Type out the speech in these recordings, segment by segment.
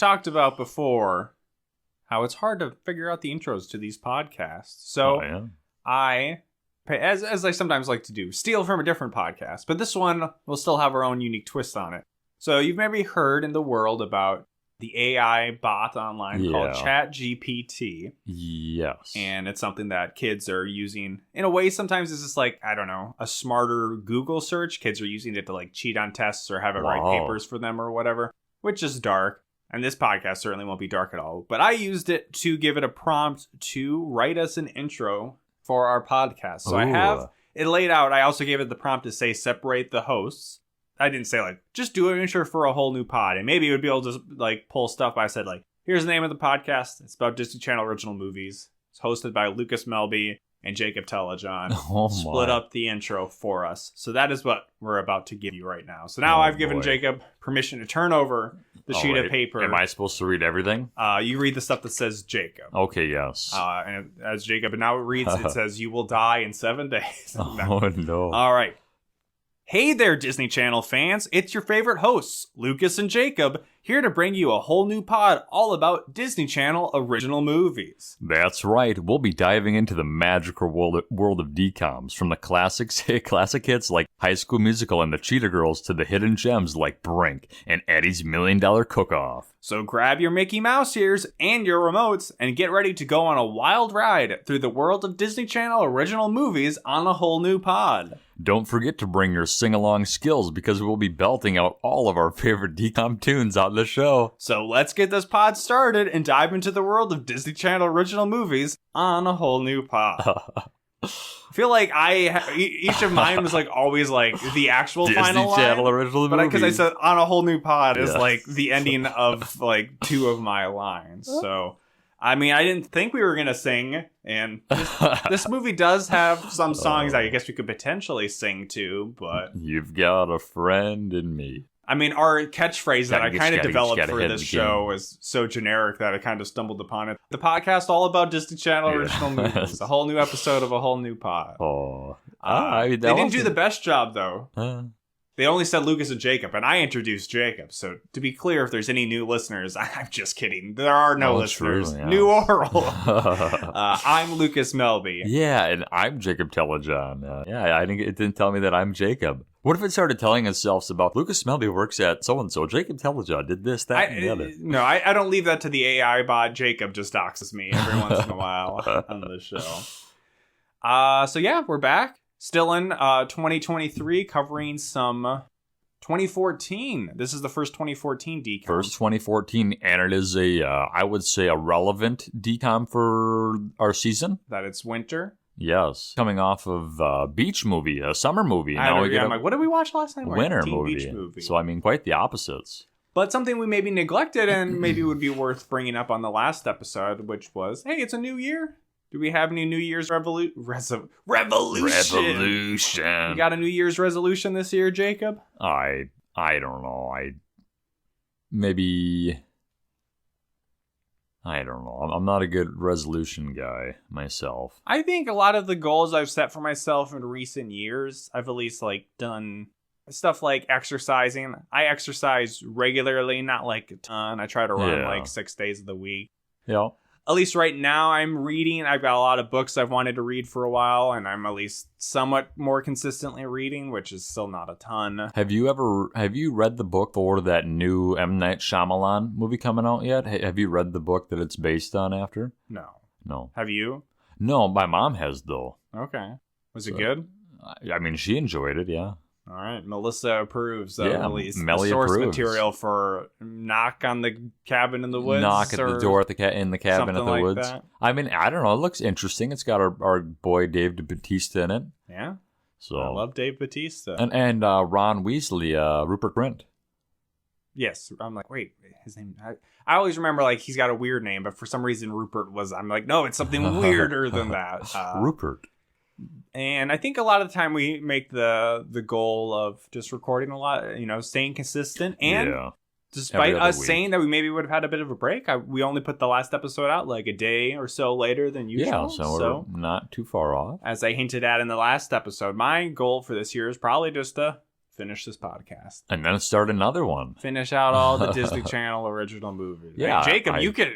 talked about before how it's hard to figure out the intros to these podcasts. So I, as I sometimes like to do, steal from a different podcast. But this one will still have our own unique twist on it. So you've maybe heard in the world about the AI bot online called ChatGPT. Yes. And it's something that kids are using in a way. Sometimes it's just like, I don't know, a smarter Google search. Kids are using it to like cheat on tests or have it write papers for them or whatever, which is dark. And this podcast certainly won't be dark at all. But I used it to give it a prompt to write us an intro for our podcast. So I have it laid out. I also gave it the prompt to say separate the hosts. I didn't say, like, just do an intro for a whole new pod. And maybe it would be able to, like, pull stuff. But I said, like, here's the name of the podcast. It's about Disney Channel original movies. It's hosted by Lucas Melby and Jacob Telejohn. Split up the intro for us. So that is what we're about to give you right now. So now I've given Jacob permission to turn over the sheet of paper. Am I supposed to read everything? You read the stuff that says Jacob. Okay, yes. And as Jacob now reads, it says, you will die in 7 days. No. All right. Hey there, Disney Channel fans. It's your favorite hosts, Lucas and Jacob, here to bring you a whole new pod all about Disney Channel original movies. That's right. We'll be diving into the magical world of DCOMs, from the classic hits like High School Musical and the Cheetah Girls to the hidden gems like Brink and Eddie's $1 Million Cook-Off. So grab your Mickey Mouse ears and your remotes and get ready to go on a wild ride through the world of Disney Channel original movies on a whole new pod. Don't forget to bring your sing-along skills because we'll be belting out all of our favorite DCOM tunes on the show. So let's get this pod started and dive into the world of Disney Channel original movies on a whole new pod. I feel like each of mine was like always like the actual Disney final line. Disney Channel original movies. But because I said on a whole new pod is like the ending of like 2 of my lines. So, I mean, I didn't think we were going to sing. And this movie does have some songs I guess we could potentially sing to, but... You've got a friend in me. I mean, our catchphrase that I kind of developed for this show was so generic that I kind of stumbled upon it. The podcast all about Disney Channel original movies. A whole new episode of a whole new pod. They didn't do the best job, though. They only said Lucas and Jacob, and I introduced Jacob. So, to be clear, if there's any new listeners, I'm just kidding. There are no listeners. True, new or old. I'm Lucas Melby. Yeah, and I'm Jacob Telejohn. It didn't tell me that I'm Jacob. What if it started telling itself about Lucas Melby works at so-and-so, Jacob Telejohn did this, that, and the other? No, I don't leave that to the AI bot. Jacob just doxes me every once in a while on the show. So yeah, we're back. Still in 2023, covering some 2014. This is the first 2014 DCOM. First 2014, and it is I would say, a relevant DCOM for our season. That it's winter. Yes. Coming off of Beach movie, a summer movie. I'm like, what did we watch last night? Winter movie. So, I mean, quite the opposites. But something we maybe neglected and maybe would be worth bringing up on the last episode, which was, hey, it's a new year. Do we have any New Year's revolution? You got a New Year's resolution this year, Jacob? I don't know. I don't know. I'm not a good resolution guy myself. I think a lot of the goals I've set for myself in recent years, I've at least like done stuff like exercising. I exercise regularly, not like a ton. I try to run like 6 days of the week. Yeah. At least right now I'm reading. I've got a lot of books I've wanted to read for a while, and I'm at least somewhat more consistently reading, which is still not a ton. Have you read the book for that new M. Night Shyamalan movie coming out yet? Have you read the book that it's based on after? No. Have you? No, my mom has, though. Okay. Was it good? I mean, she enjoyed it, yeah. All right, Melissa approves at least Melly source approves. Material for Knock on the Cabin in the Woods. Knock at the door in the cabin at the like woods. That. I mean, I don't know. It looks interesting. It's got our boy Dave Bautista in it. Yeah, so I love Dave Bautista and Ron Weasley, Rupert Grint. Yes, I'm like, wait, his name. I always remember like he's got a weird name, but for some reason Rupert was. I'm like, no, it's something weirder than that. Rupert. And I think a lot of the time we make the goal of just recording a lot, staying consistent. And despite us saying that we maybe would have had a bit of a break, we only put the last episode out like a day or so later than usual. Yeah, so we're not too far off. As I hinted at in the last episode, my goal for this year is probably just to finish this podcast. And then start another one. Finish out all the Disney Channel original movies. Yeah, Hey, Jacob, you could...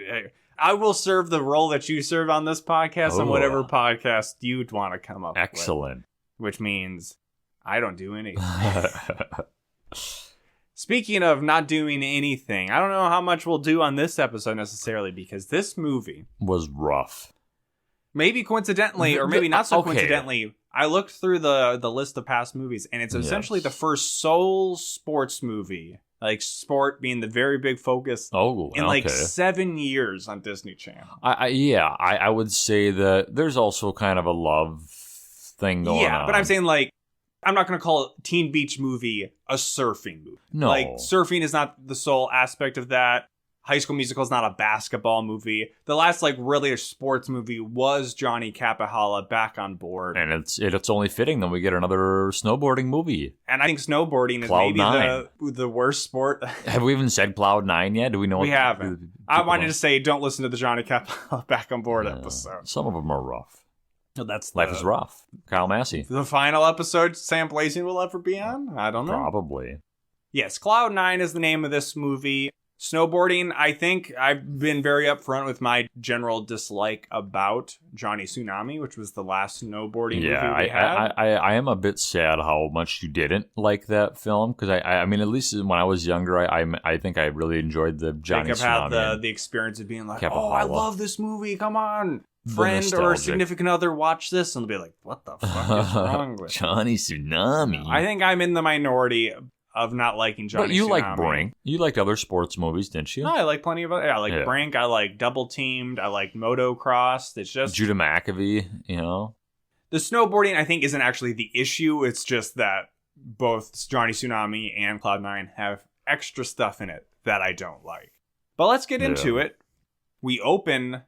I will serve the role that you serve on this podcast on whatever podcast you'd want to come up with. Excellent. Which means I don't do anything. Speaking of not doing anything, I don't know how much we'll do on this episode necessarily, because this movie was rough. Maybe coincidentally, or maybe not so coincidentally, I looked through the list of past movies, and it's essentially the first sole sports movie, like sport being the very big focus in like 7 years on Disney Channel. I would say that there's also kind of a love thing going on. Yeah, but I'm saying like, I'm not going to call it Teen Beach Movie a surfing movie. No. Like, surfing is not the sole aspect of that. High School Musical is not a basketball movie. The last, like, really a sports movie was Johnny Capahala back on board. And it's only fitting that we get another snowboarding movie. And I think snowboarding is maybe the worst sport. Have we even said Cloud 9 yet? Do we know? We haven't. I wanted to say, don't listen to the Johnny Capahala back on board episode. Some of them are rough. Life is rough. Kyle Massey. The final episode Sam Blazing will ever be on? I don't know. Probably. Yes, Cloud 9 is the name of this movie. Snowboarding, I think I've been very upfront with my general dislike about Johnny Tsunami, which was the last snowboarding movie we had. I am a bit sad how much you didn't like that film, because I mean, at least when I was younger, I think I really enjoyed the Johnny Tsunami. Had the experience of being like, I love this movie, come on. Friend or significant other watch this, and they'll be like, what the fuck is wrong with Johnny Tsunami? I think I'm in the minority of not liking Johnny Tsunami. But you like Brink. You liked other sports movies, didn't you? No, I like plenty of other. I like Brink. I like Double Teamed. I like Motocross. It's just Judah McAfee, you know. The snowboarding, I think, isn't actually the issue. It's just that both Johnny Tsunami and Cloud9 have extra stuff in it that I don't like. But let's get into it. We open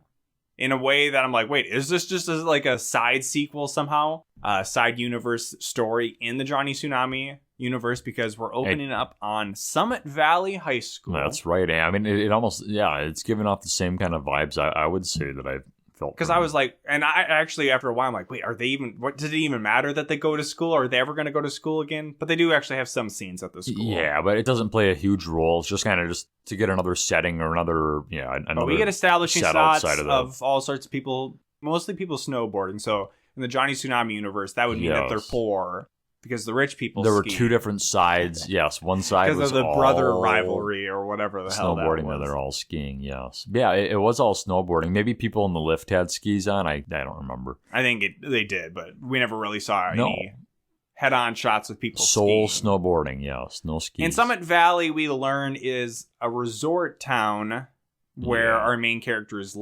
in a way that I'm like, wait, is this just like a side sequel somehow? A side universe story in the Johnny Tsunami universe, because we're opening up on Summit Valley High School. That's right. I mean, it almost, it's giving off the same kind of vibes I would say that I felt. Because I was like, and I actually, after a while, I'm like, wait, does it even matter that they go to school? Are they ever going to go to school again? But they do actually have some scenes at the school. Yeah, but it doesn't play a huge role. It's just kind of just to get another setting or another, But we get establishing shots of all sorts of people, mostly people snowboarding. So in the Johnny Tsunami universe, that would mean that they're poor. Because the rich people there were two different sides. Yes, one side was because of the brother rivalry or whatever the hell that was. Snowboarding, they're all skiing. Yes, yeah, it was all snowboarding. Maybe people in the lift had skis on. I don't remember. I think they did, but we never really saw any head-on shots of people skiing. Snowboarding, yes, no skis. In Summit Valley, we learn is a resort town where our main characters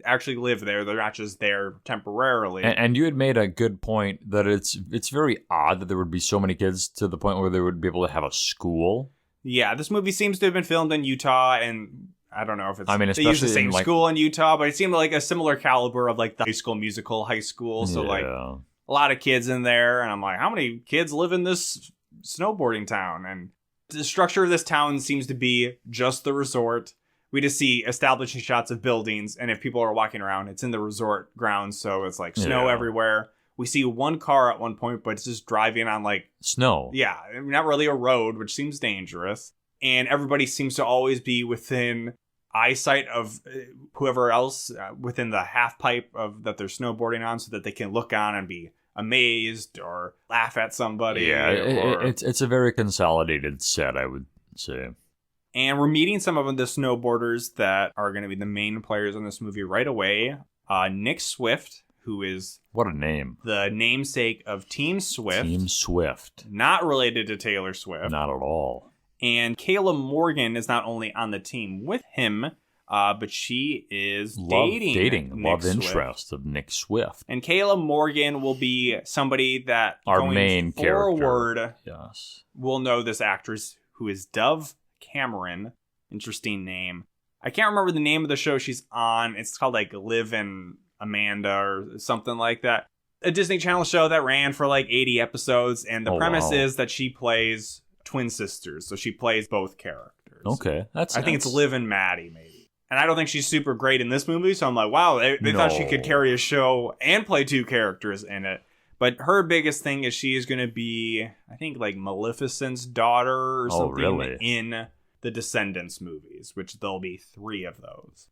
actually live there. They're not just there temporarily. And you had made a good point that it's very odd that there would be so many kids to the point where they would be able to have a school. Yeah, this movie seems to have been filmed in Utah, and I don't know if it's... especially they use the same school in Utah, but it seemed like a similar caliber of like the High School Musical high school. So like a lot of kids in there, and I'm like, how many kids live in this snowboarding town? And the structure of this town seems to be just the resort. We just see establishing shots of buildings, and if people are walking around, it's in the resort grounds, so it's like snow everywhere. We see one car at one point, but it's just driving on like snow. Yeah, not really a road, which seems dangerous. And everybody seems to always be within eyesight of whoever else within the half pipe of that they're snowboarding on, so that they can look on and be amazed or laugh at somebody. Yeah, it's a very consolidated set, I would say. And we're meeting some of the snowboarders that are going to be the main players in this movie right away. Nick Swift, who is... What a name. The namesake of Team Swift. Team Swift. Not related to Taylor Swift. Not at all. And Kayla Morgan is not only on the team with him, but she is dating Nick love Swift. Interest of Nick Swift. And Kayla Morgan will be somebody that our main forward character. We'll know this actress, who is Dove Cameron. Interesting name. I can't remember the name of the show she's on. It's called like Liv and Amanda or something like that. A Disney Channel show that ran for like 80 episodes. And the premise is that she plays twin sisters. So she plays both characters. Okay. I think it's Liv and Maddie maybe. And I don't think she's super great in this movie. So I'm like, wow, they thought she could carry a show and play two characters in it. But her biggest thing is she is going to be, I think, like Maleficent's daughter or something in the Descendants movies, which there'll be 3 of those.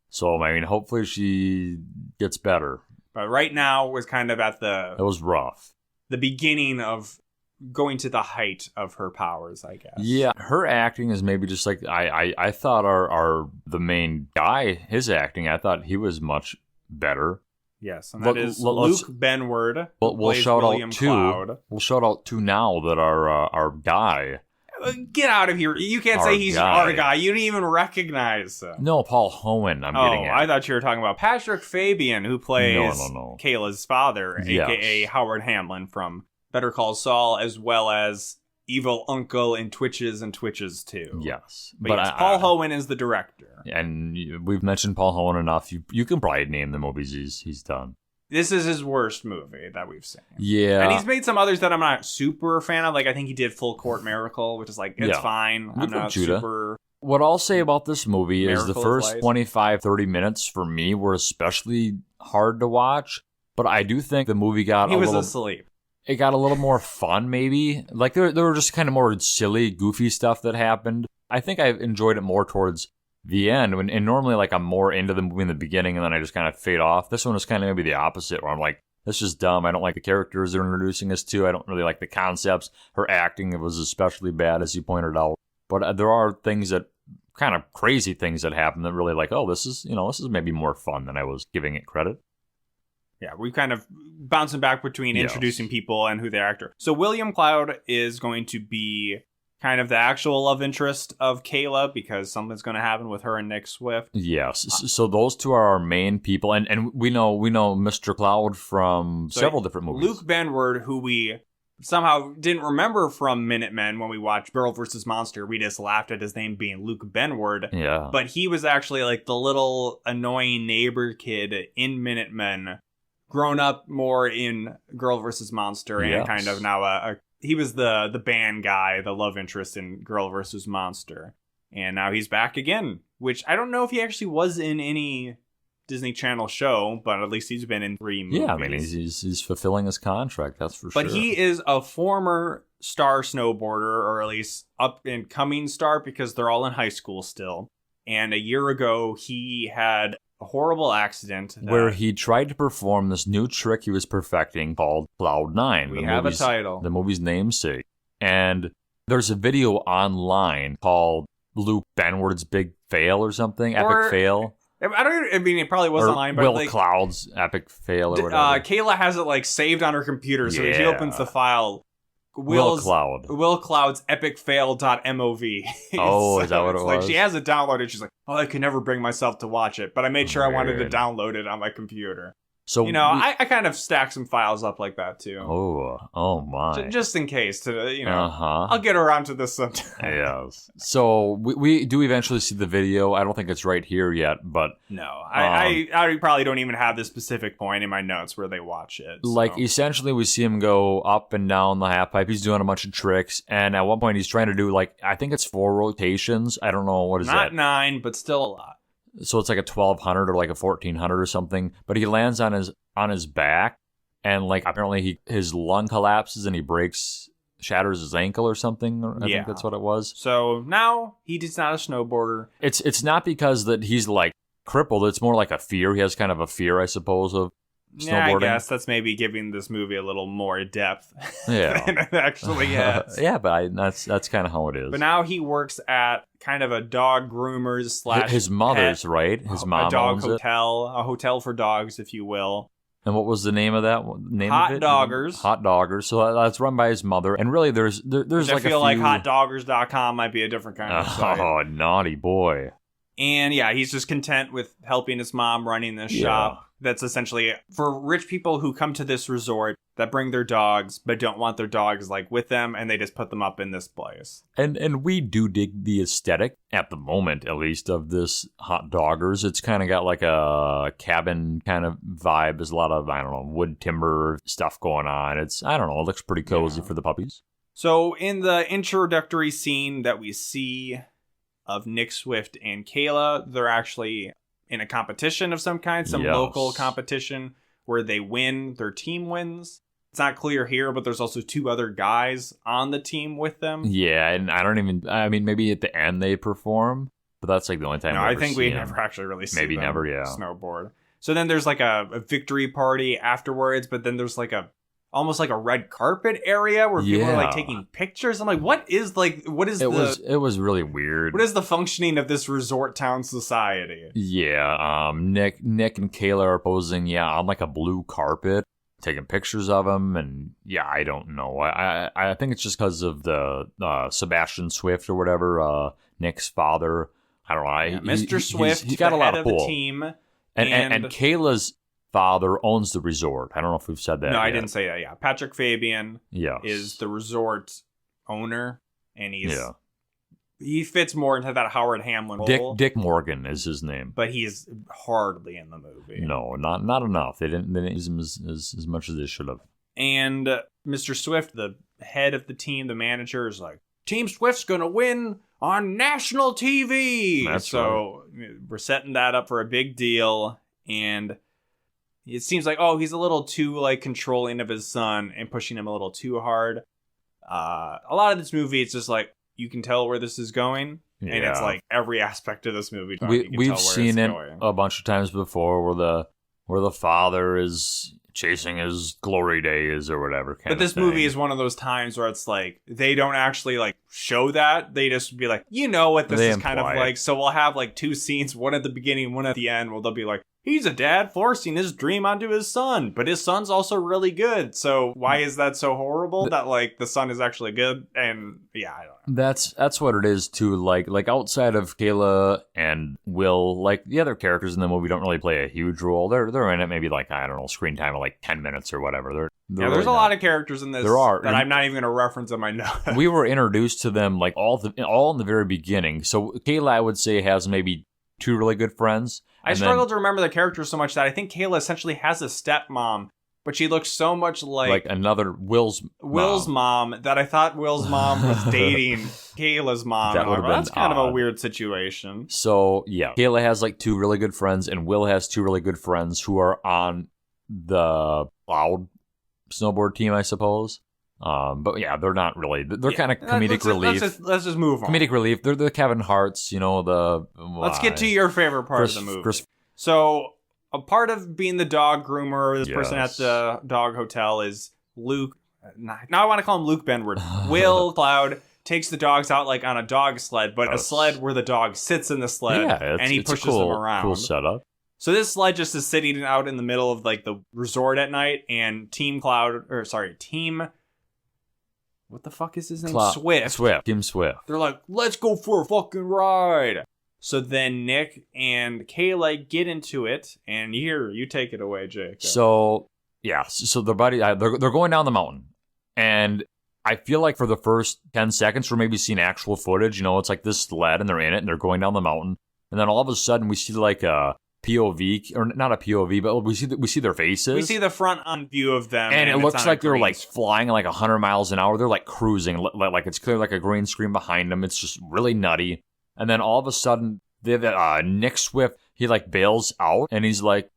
So, I mean, hopefully she gets better. But right now was kind of at It was rough. The beginning of going to the height of her powers, I guess. Yeah, her acting is maybe just like, I thought the main guy, his acting, I thought he was much better. Yes, and that is Luke Benward. We'll shout out too. We'll shout out too now that our guy. Get out of here! You can't say he's our guy. You didn't even recognize him. No, Paul Hohen. I'm getting at. I thought you were talking about Patrick Fabian, who plays Kayla's father, aka Howard Hamlin from Better Call Saul, as well as Evil Uncle in Twitches and Twitches 2. Yes, but yes, Paul Hohen is the director. And we've mentioned Paul Hohen enough. You can probably name the movies he's done. This is his worst movie that we've seen. Yeah. And he's made some others that I'm not super a fan of. Like, I think he did Full Court Miracle, which is like, it's fine. I'm not super... What I'll say about this movie is the first 25, 30 minutes for me were especially hard to watch. But I do think the movie got He was asleep. It got a little more fun, maybe. Like, there were just kind of more silly, goofy stuff that happened. I think I enjoyed it more towards the end. And normally, like, I'm more into the movie in the beginning, and then I just kind of fade off. This one was kind of maybe the opposite, where I'm like, this is dumb. I don't like the characters they're introducing us to. I don't really like the concepts. Her acting was especially bad, as you pointed out. But there are things that, kind of crazy things that happen that really like, oh, this is maybe more fun than I was giving it credit. Yeah, we kind of bouncing back between introducing people and who they're actor. So William Cloud is going to be kind of the actual love interest of Kayla because something's going to happen with her and Nick Swift. Yes. So those two are our main people. And we know Mr. Cloud from several different movies. Luke Benward, who we somehow didn't remember from Minutemen when we watched Girl vs. Monster. We just laughed at his name being Luke Benward. Yeah. But he was actually like the little annoying neighbor kid in Minutemen, grown up more in Girl vs. Monster, and kind of now he was the band guy, the love interest in Girl vs. Monster. And now he's back again, which I don't know if he actually was in any Disney Channel show, but at least he's been in 3 movies. Yeah, I mean, he's fulfilling his contract, that's for sure. But he is a former star snowboarder, or at least up-and-coming star, because they're all in high school still. And a year ago, he had a horrible accident where he tried to perform this new trick he was perfecting called Cloud 9. We have a title. The movie's namesake. And there's a video online called Luke Benward's Big Fail or something. Epic Fail. I mean, it probably was online, but Will Cloud's Epic Fail or whatever. Kayla has it like saved on her computer, so she opens the file. Will Cloud's epicfail.mov. Oh, is that what it was? Like, she has it downloaded. She's like, I could never bring myself to watch it, but I made sure I wanted to download it on my computer. So I kind of stack some files up like that too. Oh my! Just in case, I'll get around to this sometime. Yes. So we do eventually see the video. I don't think it's right here yet, but no, I probably don't even have the specific point in my notes where they watch it. So. Like, essentially, we see him go up and down the half pipe. He's doing a bunch of tricks, and at one point, he's trying to do I think it's 4 rotations. I don't know what is that. Not 9, but still a lot. So it's like a 1200 or like a 1400 or something. But he lands on his back, and apparently his lung collapses and he shatters his ankle or something. I think that's what it was. So now he's not a snowboarder. It's not because that he's crippled. It's more like a fear. He has kind of a fear, I suppose, of snowboarding. Yeah, I guess that's maybe giving this movie a little more depth than it actually has. Yeah, but that's kind of how it is. But now he works at kind of a dog groomer's / his mother's, right? His mom a dog owns hotel, a hotel for dogs, if you will. And what was the name of that? Hot Doggers. Hot Doggers. So that's run by his mother. And really, there's I feel like hotdoggers.com might be a different kind of site. Oh, naughty boy. And yeah, he's just content with helping his mom running this shop. That's essentially for rich people who come to this resort that bring their dogs, but don't want their dogs with them, and they just put them up in this place. And we do dig the aesthetic, at the moment at least, of this Hot Doggers. It's kind of got like a cabin kind of vibe. There's a lot of, wood timber stuff going on. It looks pretty cozy for the puppies. So in the introductory scene that we see of Nick Swift and Kayla, they're actually in a competition of some kind, local competition where they win, their team wins. It's not clear here, but there's also 2 other guys on the team with them. Yeah, and I mean, maybe at the end they perform, but that's like the only time. No, I think we never actually really see them snowboard. So then there's like a victory party afterwards, but then there's like almost like a red carpet area where people are like taking pictures. I'm like, it was really weird. What is the functioning of this resort town society? Yeah, Nick and Kayla are posing, on like a blue carpet, taking pictures of him, and I don't know. I think it's just because of the Sebastian Swift or whatever, Nick's father. I don't know. Mr. Swift, he's got a lot of pull. The team. And Kayla's father owns the resort. I don't know if we've said that. No, I didn't say that. Yeah, Patrick Fabian is the resort owner, and he fits more into that Howard Hamlin role. Dick Morgan is his name, but he's hardly in the movie. No, not enough. They didn't use him as much as they should have. And Mr. Swift, the head of the team, the manager, is like, Team Swift's gonna win on national TV. That's so right. We're setting that up for a big deal, and it seems like he's a little too like controlling of his son and pushing him a little too hard. A lot of this movie, it's just like you can tell where this is going, and it's like every aspect of this movie. We've seen it a bunch of times before, where the father is chasing his glory days or whatever. But this movie is one of those times where it's like they don't actually like show that. They just be like, you know what this is kind of like. So we'll have like 2 scenes, one at the beginning, one at the end, where they'll be like, he's a dad forcing his dream onto his son, but his son's also really good. So why is that so horrible that like the son is actually good? And I don't know. That's what it is too. Like outside of Kayla and Will, like the other characters in the movie don't really play a huge role. They're in it maybe like, I don't know, screen time of like 10 minutes or whatever. There's really a lot of characters in this that I'm not even going to reference in my notes. We were introduced to them like all in the very beginning. So Kayla, I would say, has maybe 2 really good friends. I struggled to remember the characters so much that I think Kayla essentially has a stepmom, but she looks so much like another Will's mom that I thought Will's mom was dating Kayla's mom. That's kind of a weird situation. So, Kayla has like 2 really good friends, and Will has 2 really good friends who are on the Cloud snowboard team, I suppose. But they're not really. They're kind of comedic relief. Let's just move on. Comedic relief. They're the Kevin Harts, Let's get to your favorite part of the movie. So, a part of being the dog groomer, this person at the dog hotel is Luke. Now I want to call him Luke Benward. Will Cloud takes the dogs out like on a dog sled, but a sled where the dog sits in the sled and he pushes them around. Cool setup. So this sled just is sitting out in the middle of like the resort at night, and Team. What the fuck is his name? Swift. Team Swift. They're like, let's go for a fucking ride. So then Nick and Kayla get into it, and here, you take it away, Jake. So their buddy, they're going down the mountain, and I feel like for the first 10 seconds, we're maybe seeing actual footage. It's like this sled, and they're in it, and they're going down the mountain, and then all of a sudden, we see like a POV, or not a POV, but we see their faces. We see the front on view of them, and it looks like they're like flying like 100 miles an hour. They're like cruising, like it's clear like a green screen behind them. It's just really nutty. And then all of a sudden, Nick Swift, he like bails out, and he's like,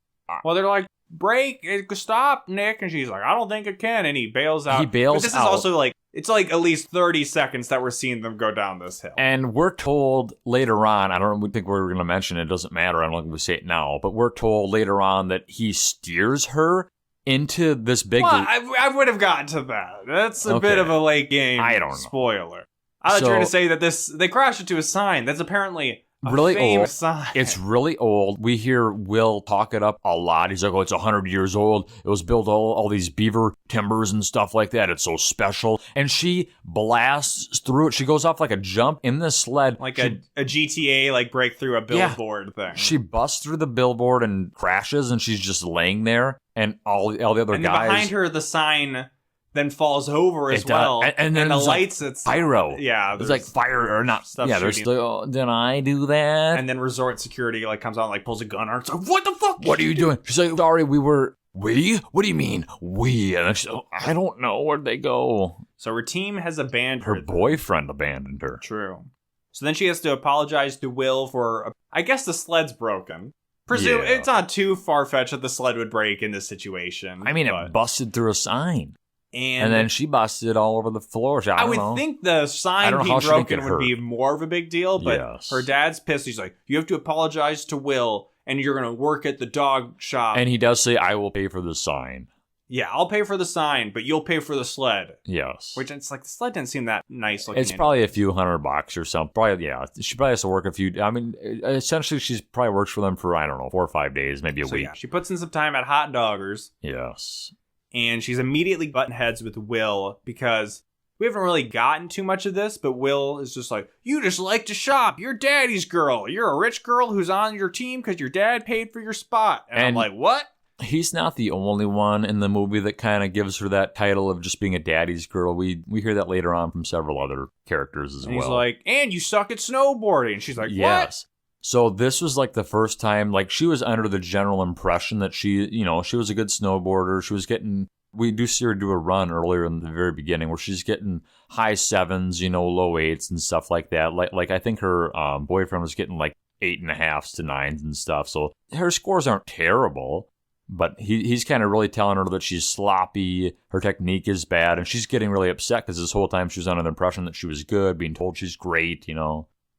well, they're like, break, stop, Nick, and she's like, I don't think it can, and he bails out. But this is also like, it's like at least 30 seconds that we're seeing them go down this hill. And we're told later on, I don't think we're going to mention it, doesn't matter, I don't think we say it now, but we're told later on that he steers her into this big... Well, I would have gotten to that. That's a bit of a late game spoiler. I thought you were going to say that they crashed into a sign. That's apparently... really old. Sign. It's really old. We hear Will talk it up a lot. He's like, it's 100 years old. It was built all these beaver timbers and stuff like that. It's so special. And she blasts through it. She goes off like a jump in the sled. Like a GTA, like break through a billboard thing. She busts through the billboard and crashes, and she's just laying there. And all the other guys. And behind her, the sign... then falls over as well. And then the lights, it's pyro. Yeah. It's like fire or not. Yeah, there's still, did I do that? And then resort security like comes out and like pulls a gun on her. It's like, what the fuck? What are you doing? She's like, sorry, we? What do you mean, we? And she's like, I don't know. Where'd they go? So her team has abandoned her. Her boyfriend abandoned her. True. So then she has to apologize to Will for, I guess the sled's broken. It's not too far-fetched that the sled would break in this situation. I mean, it busted through a sign. And then she busted all over the floor. I would know. think the sign being broken would be more of a big deal, but her dad's pissed. He's like, you have to apologize to Will, and you're going to work at the dog shop. And he does say, I will pay for the sign. Yeah, I'll pay for the sign, but you'll pay for the sled. Yes. Which it's like, the sled didn't seem that nice looking. It's probably a few $100 or something. Probably, yeah. She probably has to work a few. I mean, essentially, she's probably works for them for, I don't know, 4 or 5 days, maybe a week. Yeah, she puts in some time at Hot Doggers. Yes. And she's immediately butting heads with Will because we haven't really gotten too much of this, but Will is just like, you just like to shop. You're daddy's girl. You're a rich girl who's on your team because your dad paid for your spot. And I'm like, what? He's not the only one in the movie that kind of gives her that title of just being a daddy's girl. We hear that later on from several other characters as well. He's like, and you suck at snowboarding. She's like, yes. What? So this was like the first time, like she was under the general impression that she was a good snowboarder. She was getting, we do see her do a run earlier in the very beginning where she's getting high 7s, low 8s and stuff like that. Like I think her boyfriend was getting like 8.5s to 9s and stuff. So her scores aren't terrible. But he's kind of really telling her that she's sloppy, her technique is bad, and she's getting really upset because this whole time she was under the impression that she was good, being told she's great,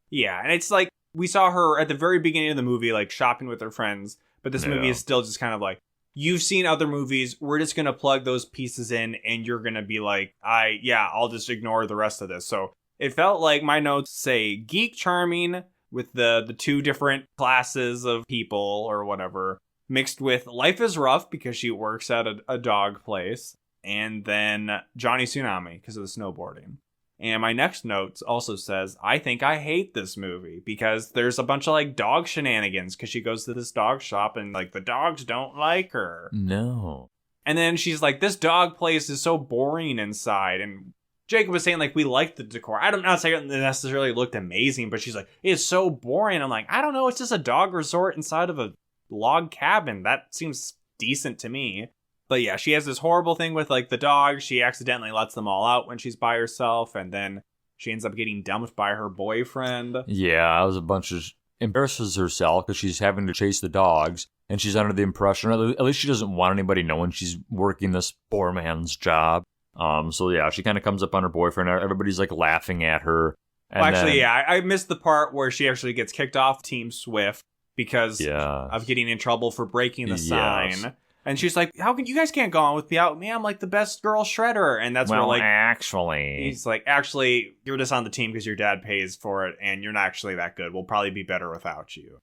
Yeah, and it's like, we saw her at the very beginning of the movie, like, shopping with her friends, but this movie is still just kind of like, you've seen other movies, we're just going to plug those pieces in, and you're going to be like, I'll just ignore the rest of this. So it felt like my notes say geek charming with the 2 different classes of people or whatever, mixed with life is rough because she works at a dog place, and then Johnny Tsunami because of the snowboarding. And my next note also says, I think I hate this movie because there's a bunch of like dog shenanigans because she goes to this dog shop and like the dogs don't like her. No. And then she's like, this dog place is so boring inside. And Jacob was saying like, we liked the decor. I don't know if it necessarily looked amazing, but she's like, it's so boring. I'm like, I don't know. It's just a dog resort inside of a log cabin. That seems decent to me. But yeah, she has this horrible thing with like the dogs. She accidentally lets them all out when she's by herself, and then she ends up getting dumped by her boyfriend. Yeah, it was a bunch of embarrasses herself because she's having to chase the dogs, and she's under the impression, at least she doesn't want anybody knowing she's working this poor man's job. So yeah, she kind of comes up on her boyfriend. Everybody's like laughing at her. And well, actually, I missed the part where she actually gets kicked off Team Swift because of getting in trouble for breaking the sign. And she's like, how can you guys can't go on without me? I'm like the best girl shredder. And that's where like, actually, he's like, actually, you're just on the team because your dad pays for it and you're not actually that good. We'll probably be better without you.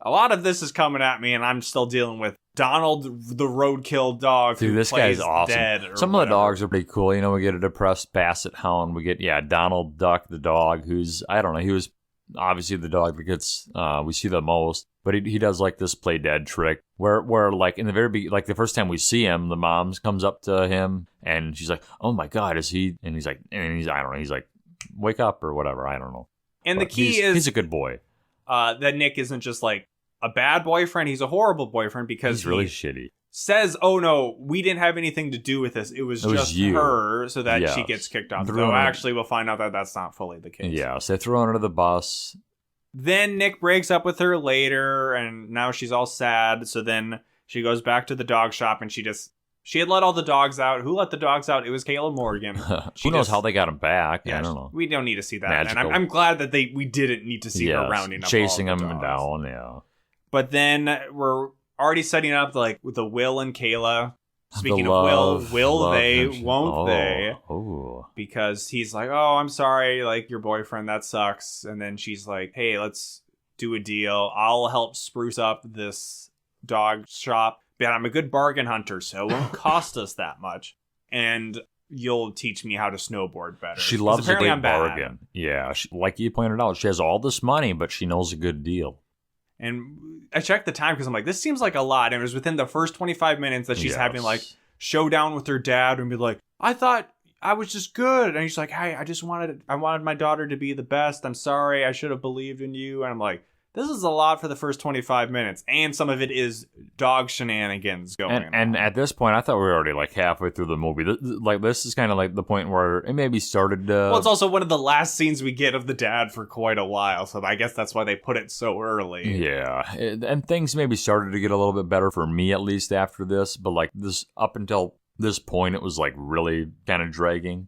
A lot of this is coming at me and I'm still dealing with Donald, the roadkill dog. Dude, this guy's awesome. Some of the dogs are pretty cool. We get a depressed basset hound. We get, Donald Duck, the dog, who's, I don't know, he was obviously the dog that gets, we see the most. But he does like this play dead trick where like in the very beginning, like the first time we see him, the mom comes up to him and she's like, "Oh my God, is he?" And he's like, I don't know, he's like, "Wake up" or whatever, I don't know. And but the key is he's a good boy. That Nick isn't just like a bad boyfriend; he's a horrible boyfriend because he's really shitty. Says, "Oh no, we didn't have anything to do with this. It was just her," so that she gets kicked off. So actually, we'll find out that that's not fully the case. Yeah, so they throw her under the bus. Then Nick breaks up with her later, and now she's all sad. So then she goes back to the dog shop, and she had let all the dogs out. Who let the dogs out? It was Kayla Morgan. Who knows how they got them back? Yeah, I don't know. We don't need to see that. Magical. And I'm glad that we didn't need to see her rounding up chasing all them dogs. down. Yeah. But then we're already setting up like with the Will and Kayla. Speaking of will they, won't they? Oh. Because he's like, oh, I'm sorry, like, your boyfriend, that sucks. And then she's like, hey, let's do a deal. I'll help spruce up this dog shop. But I'm a good bargain hunter, so it won't cost us that much. And you'll teach me how to snowboard better. She loves a good bargain. Yeah, like you pointed out, she has all this money, but she knows a good deal. And I checked the time because I'm like, this seems like a lot. And it was within the first 25 minutes that she's having like showdown with her dad and be like, I thought I was just good. And he's like, hey, I wanted my daughter to be the best. I'm sorry. I should have believed in you. And I'm like, this is a lot for the first 25 minutes. And some of it is dog shenanigans going on. And at this point, I thought we were already like halfway through the movie. This is kind of like the point where it maybe started. Well, it's also one of the last scenes we get of the dad for quite a while. So I guess that's why they put it so early. Yeah. And things maybe started to get a little bit better for me, at least after this. But like this up until this point, it was like really kind of dragging.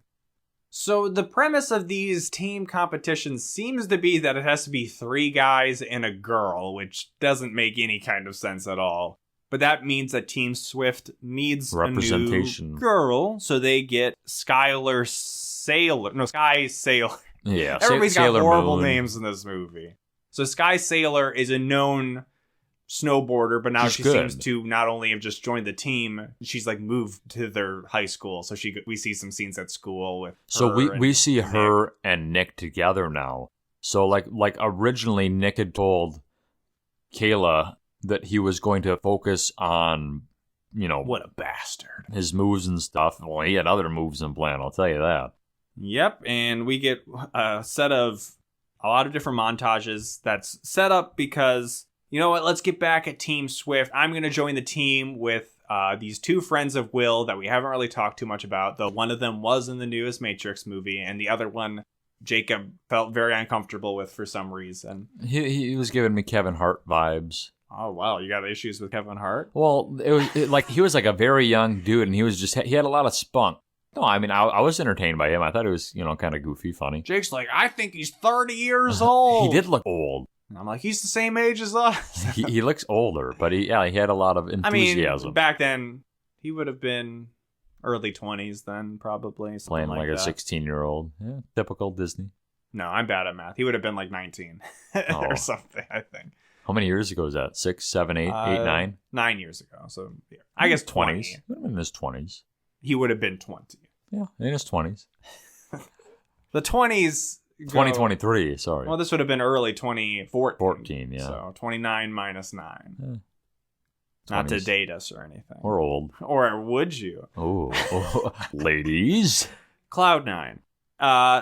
So the premise of these team competitions seems to be that it has to be 3 guys and a girl, which doesn't make any kind of sense at all. But that means that Team Swift needs representation. A new girl, so they get Sky Sailor. Yeah, Everybody's got Sailor horrible Moon. names in this movie. So Sky Sailor is a known snowboarder, but now she good. seems to not only have just joined the team, she's like moved to their high school. So we see some scenes at school with her. So we see Nick. her and Nick together now. So like originally Nick had told Kayla that he was going to focus on, What a bastard. his moves and stuff. Well, he had other moves in plan, I'll tell you that. Yep, and we get a set of a lot of different montages that's set up because, you know what, let's get back at Team Swift. I'm going to join the team with these 2 friends of Will that we haven't really talked too much about, though one of them was in the newest Matrix movie, and the other one, Jacob felt very uncomfortable with for some reason. He was giving me Kevin Hart vibes. Oh, wow, you got issues with Kevin Hart? Well, he was like a very young dude, and he had a lot of spunk. No, I mean, I was entertained by him. I thought it was, kind of goofy, funny. Jake's like, I think he's 30 years old. He did look old. And I'm like, he's the same age as us. he looks older, but he had a lot of enthusiasm. I mean, back then, he would have been early 20s then, probably. Playing like a that. 16-year-old. Yeah, typical Disney. No, I'm bad at math. He would have been like 19 or something, I think. How many years ago was that? 6, 7, 8, 8, 9? 9 years ago. So yeah. I guess 20. 20s. He would have been in his 20s. He would have been 20. Yeah, in his 20s. The 20s. 2023, sorry. Well, this would have been early 2014. 14, yeah. So 29 minus 9. Yeah. Not to 20s. date us or anything. We're old. Or would you? Oh, ladies. Cloud9.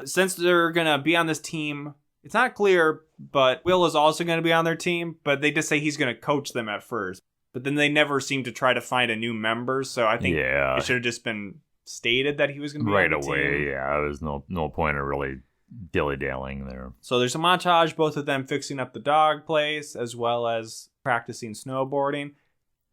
Since they're going to be on this team, it's not clear, but Will is also going to be on their team, but they just say he's going to coach them at first. But then they never seem to try to find a new member, so I think it should have just been stated that he was going to be right on the away. team. Yeah, there's no point of really dilly-dallying there. So there's a montage, both of them fixing up the dog place, as well as practicing snowboarding.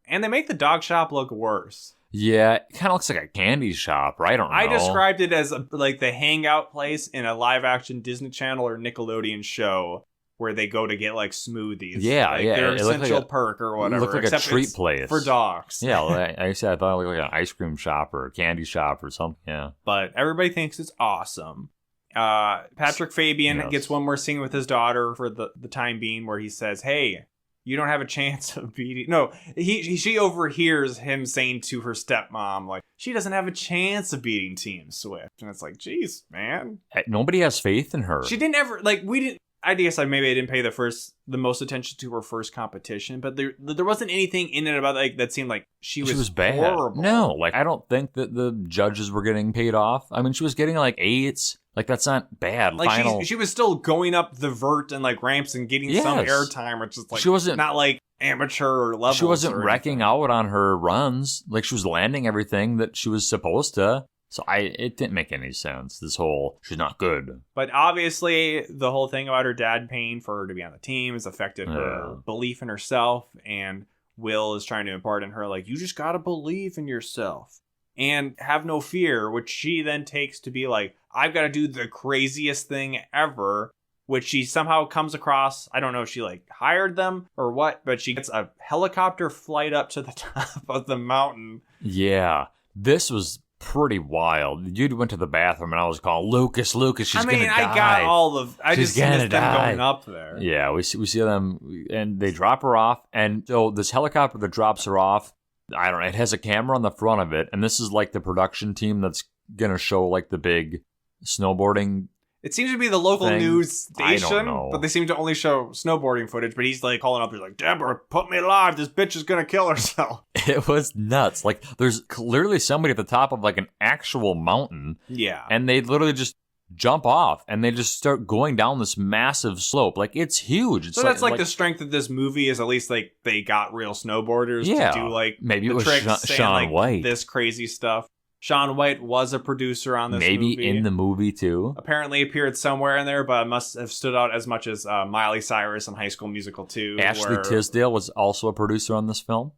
And they make the dog shop look worse. Yeah, it kind of looks like a candy shop, right? I described it as like the hangout place in a live-action Disney Channel or Nickelodeon show where they go to get like smoothies. Yeah, like, yeah. Their It looked essential like perk or whatever. It looked like except a treat it's place. for dogs. Yeah, like I said, I thought it looked like an ice cream shop or a candy shop or something. Yeah. But everybody thinks it's awesome. Patrick Fabian gets one more scene with his daughter for the time being where he says, hey, you don't have a chance of beating... No, she overhears him saying to her stepmom, like, she doesn't have a chance of beating Team Swift. And it's like, geez, man. Nobody has faith in her. She didn't ever... Like, we didn't... I guess maybe I didn't pay the most attention to her first competition, but there wasn't anything in it about like that seemed like she was bad. Horrible. No, like I don't think that the judges were getting paid off. I mean, she was getting like 8s. Like that's not bad. Like she was still going up the vert and like ramps and getting some airtime, which is like she wasn't not like amateur level. She wasn't wrecking out on her runs. Like she was landing everything that she was supposed to. So it didn't make any sense, this whole, she's not good. But obviously, the whole thing about her dad paying for her to be on the team has affected her belief in herself. And Will is trying to impart in her, like, you just gotta believe in yourself. And have no fear, which she then takes to be like, I've got to do the craziest thing ever. Which she somehow comes across, I don't know if she like hired them or what, but she gets a helicopter flight up to the top of the mountain. Yeah, this was pretty wild. The dude went to the bathroom and I was calling, Lucas, she's gonna die. I got all of... I just missed them going up there. Yeah, we see them, and they drop her off, and so this helicopter that drops her off, I don't know, it has a camera on the front of it, and this is like the production team that's gonna show like the big snowboarding. It seems to be the local news station, I don't know. But they seem to only show snowboarding footage. But he's like calling up, he's like, Deborah, put me live. This bitch is gonna kill herself. It was nuts. Like, there's clearly somebody at the top of like an actual mountain. Yeah. And they literally just jump off and they just start going down this massive slope. Like, it's huge. So that's like the strength of this movie is at least like they got real snowboarders to do like maybe the it was tricks Shaun and, like, White. This crazy stuff. Shaun White was a producer on this movie. Maybe in the movie, too. Apparently appeared somewhere in there, but must have stood out as much as Miley Cyrus in High School Musical 2. Ashley Tisdale was also a producer on this film.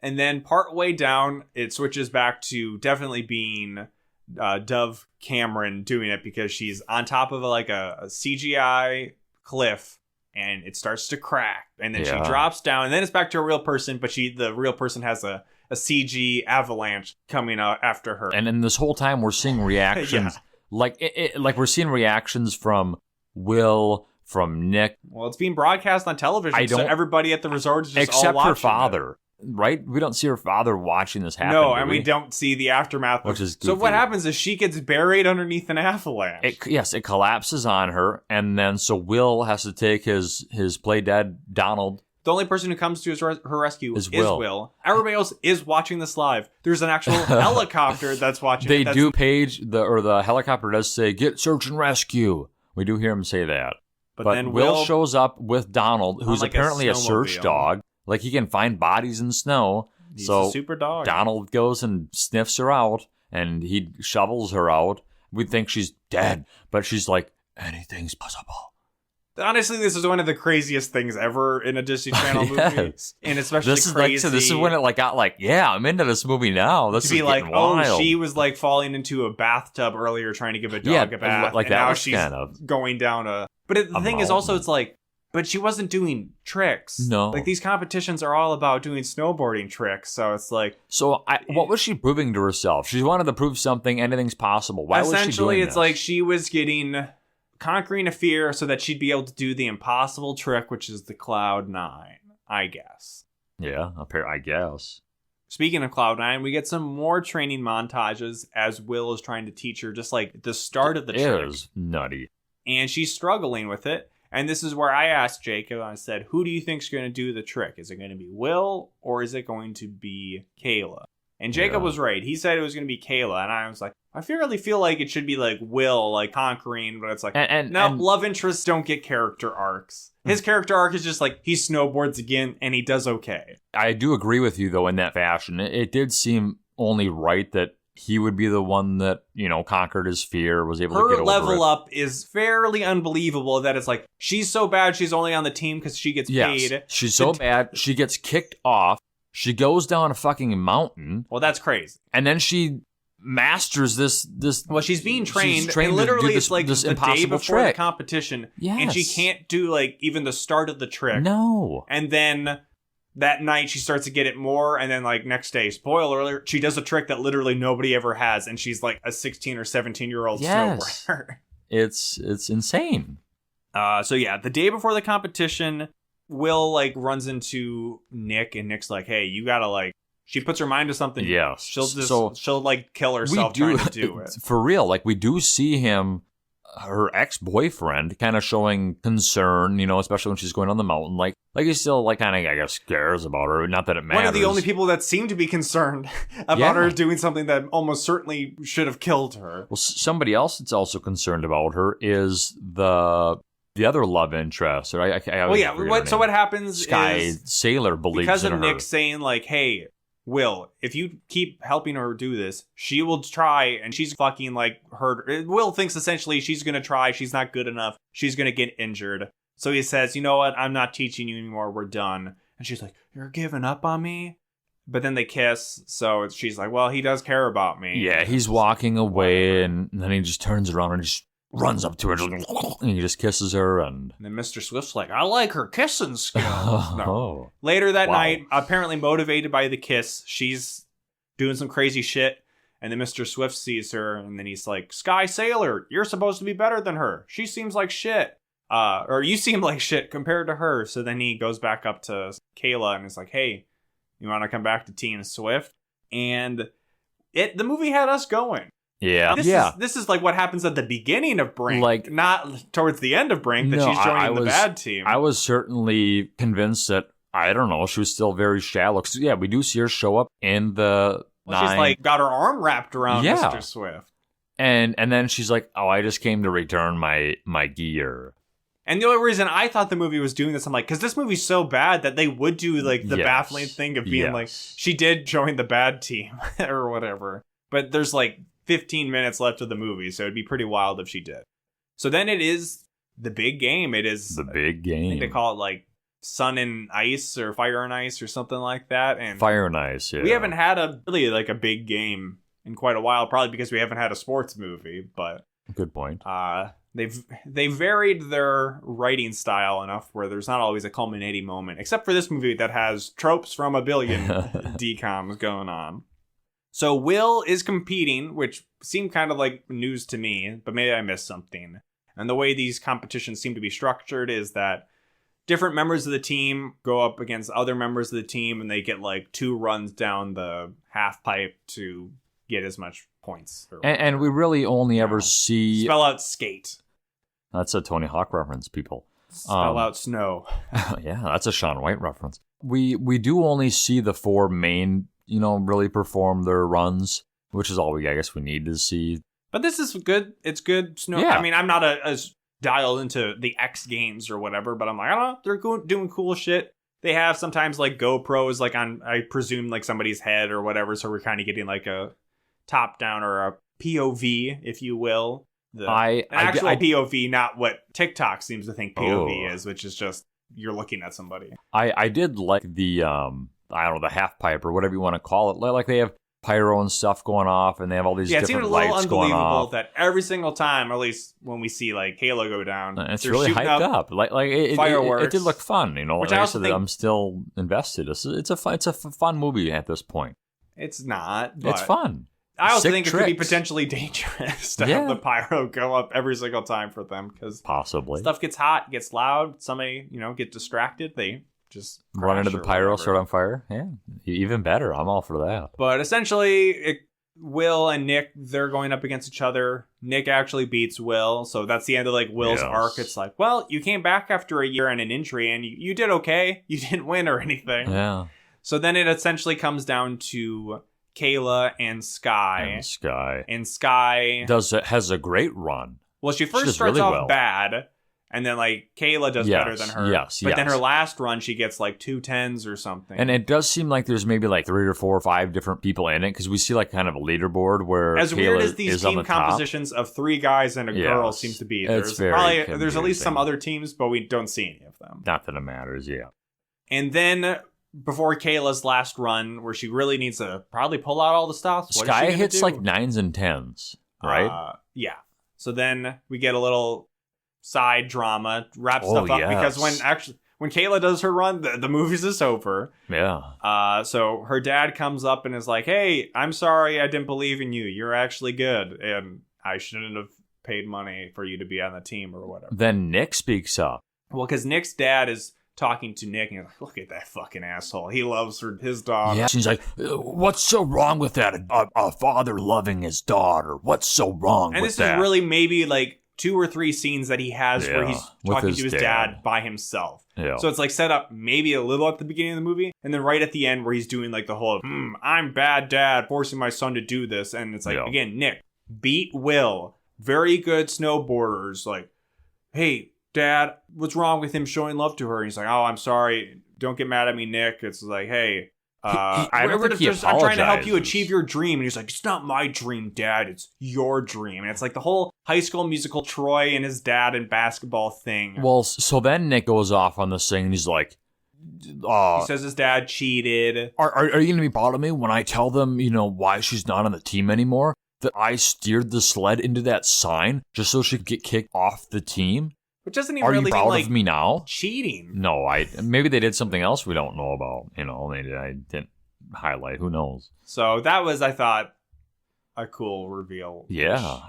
And then part way down, it switches back to definitely being Dove Cameron doing it because she's on top of a CGI cliff and it starts to crack. And then she drops down and then it's back to a real person, but the real person has a CG avalanche coming out after her. And then this whole time we're seeing reactions. Like we're seeing reactions from Will, from Nick. Well, it's being broadcast on television, so everybody at the resort is just all watching. Except her father. Right? We don't see her father watching this happen. No, and we don't see the aftermath. Which is goofy. So what happens is she gets buried underneath an avalanche. It collapses on her, and then so Will has to take his play dead Donald. The only person who comes to her rescue is Will. Everybody else is watching this live. There's an actual helicopter that's watching. The helicopter does say, "Get search and rescue." We do hear him say that. But then Will shows up with Donald, who's apparently a search dog. Like, he can find bodies in snow. He's a super dog. Donald goes and sniffs her out, and he shovels her out. We think she's dead, but she's like, anything's possible. Honestly, this is one of the craziest things ever in a Disney Channel movie. And especially crazy. This is when it got I'm into this movie now. This is getting wild. She was falling into a bathtub earlier trying to give a dog a bath. Like and that now was she's kind of going down But the thing is also, it's but she wasn't doing tricks. No. These competitions are all about doing snowboarding tricks. So it's So what was she proving to herself? She wanted to prove something. Anything's possible. Why was she doing this? Essentially, it's she was conquering a fear so that she'd be able to do the impossible trick, which is the Cloud9, I guess. Yeah, I guess. Speaking of Cloud9, we get some more training montages as Will is trying to teach her, just the start of the trick. It is nutty. And she's struggling with it. And this is where I asked Jacob, I said, who do you think's going to do the trick? Is it going to be Will or is it going to be Kayla? And Jacob was right. He said it was going to be Kayla. And I was like, I really feel like it should be Will, conquering. But it's love interests don't get character arcs. His character arc is just he snowboards again and he does okay. I do agree with you, though, in that fashion. It did seem only right that he would be the one that, conquered his fear, was able to get over it. Her level up is fairly unbelievable that it's she's so bad she's only on the team because she gets paid. She's so bad, she gets kicked off. She goes down a fucking mountain. Well, that's crazy. And then she masters this. Well, she's being trained and literally it's this the day before the competition. Yes. And she can't do even the start of the trick. No. And then that night she starts to get it more, and then next day, spoiler alert, she does a trick that literally nobody ever has, and she's a 16 or 17-year-old snowboarder. It's insane. So yeah, the day before the competition, Will runs into Nick, and Nick's hey, you gotta she puts her mind to something. Yeah, she'll kill herself trying to do it. For real, we do see him. Her ex-boyfriend kind of showing concern, especially when she's going on the mountain. He still kind of, I guess, cares about her. Not that it matters. One of the only people that seem to be concerned about her doing something that almost certainly should have killed her. Well, somebody else that's also concerned about her is the other love interest. So what happens Sky is Sailor believes because in of her. Nick saying hey, Will, if you keep helping her do this, she will try, and she's fucking hurt. Will thinks essentially she's gonna try, she's not good enough, she's gonna get injured. So he says, you know what, I'm not teaching you anymore, we're done. And she's like, you're giving up on me? But then they kiss, so she's like, well, he does care about me. Yeah, he's walking away, and then he just turns around and just runs up to her, and he just kisses her, and then Mr. Swift's I like her kissing skills. No. Later that night, apparently motivated by the kiss, she's doing some crazy shit, and then Mr. Swift sees her, and then he's like, Sky Sailor, you're supposed to be better than her. She seems like shit. Or you seem like shit compared to her. So then he goes back up to Kayla and is like, hey, you want to come back to Team Swift? And the movie had us going. Yeah. This is what happens at the beginning of Brink, not towards the end of Brink, that she's joining the bad team. I was certainly convinced that, I don't know, she was still very shallow. 'Cause, we do see her show up in the she's got her arm wrapped around Mr. Swift. And then she's like, oh, I just came to return my gear. And the only reason I thought the movie was doing this, I'm because this movie's so bad that they would do the baffling thing of being she did join the bad team or whatever. But there's 15 minutes left of the movie, so it'd be pretty wild if she did. So then it is the big game. It is the big game. I think they call it Sun and Ice or Fire and Ice or something like that. And Fire and Ice, yeah. We haven't had a big game in quite a while, probably because we haven't had a sports movie, but good point. They varied their writing style enough where there's not always a culminating moment, except for this movie that has tropes from a billion DCOMs going on. So Will is competing, which seemed kind of like news to me, but maybe I missed something. And the way these competitions seem to be structured is that different members of the team go up against other members of the team, and they get like 2 runs down the half pipe to get as much points. And we really only ever see... Spell out skate. That's a Tony Hawk reference, people. Spell out snow. Yeah, that's a Shaun White reference. We do only see the 4 main, really perform their runs, which is all I guess we need to see. But this is good. It's good snow. Yeah. I mean, I'm not as dialed into the X Games or whatever, but I'm like, I don't know, they're doing cool shit. They have sometimes like GoPros like on, I presume, like somebody's head or whatever, so we're kind of getting like a top down or a POV, if you will. An actual POV, not what TikTok seems to think POV is, which is just you're looking at somebody. I did like the the half pipe or whatever you want to call it. Like they have pyro and stuff going off, and they have all these different lights going off. That every single time, or at least when we see like Kayla go down, it's really hyped up. Like fireworks. It did look fun, Which I also think I'm still invested. It's a fun movie at this point. It's not. But it's fun. I also Sick think tricks. It could be potentially dangerous to have the pyro go up every single time for them, because possibly stuff gets hot, gets loud. Somebody get distracted. They just run into the pyro, start on fire. Yeah, even better. I'm all for that. But essentially, Will and Nick, they're going up against each other. Nick actually beats Will, so that's the end of like Will's arc. It's like, well, you came back after a year and an injury, and you did okay. You didn't win or anything. Yeah. So then it essentially comes down to Kayla and Sky. And Sky has a great run. Well, she first starts really off bad. And then, like, Kayla does better than her. But then her last run, she gets, like, 2 10s or something. And it does seem like there's maybe, like, 3 or 4 or 5 different people in it, because we see, like, kind of a leaderboard where as Kayla weird as these is team on the compositions top. Of 3 guys and a girl seems to be. There's at least some other teams, but we don't see any of them. Not that it matters, yeah. And then, before Kayla's last run, where she really needs to probably pull out all the stops, Sky hits, like, 9s and 10s, right? Yeah. So then we get a little side drama, wrap stuff up, because when Kayla does her run, the movie's just over. Yeah. So her dad comes up and is like, hey, I'm sorry I didn't believe in you. You're actually good, and I shouldn't have paid money for you to be on the team or whatever. Then Nick speaks up. Well, because Nick's dad is talking to Nick, and he's like, look at that fucking asshole. He loves his daughter. Yeah, she's like, what's so wrong with that? A father loving his daughter. What's so wrong with that? And this is really maybe like 2 or 3 scenes that he has where he's talking to his dad by himself. Yeah. So it's like set up maybe a little at the beginning of the movie, and then right at the end where he's doing like the whole, I'm bad dad, forcing my son to do this. And it's like, again, Nick, beat Will. Very good snowboarders. Like, hey, dad, what's wrong with him showing love to her? And he's like, oh, I'm sorry. Don't get mad at me, Nick. It's like, hey, I'm trying to help you achieve your dream. And he's like, it's not my dream, Dad. It's your dream. And it's like the whole High School Musical Troy and his dad and basketball thing. Well, so then Nick goes off on this thing, and he's like, he says his dad cheated. Are you going to be proud of me when I tell them, why she's not on the team anymore? That I steered the sled into that sign just so she could get kicked off the team? Which doesn't even really mean, like, are you proud of me now? Cheating. No, maybe they did something else we don't know about. I didn't highlight. Who knows? So that was, I thought, a cool reveal. Yeah.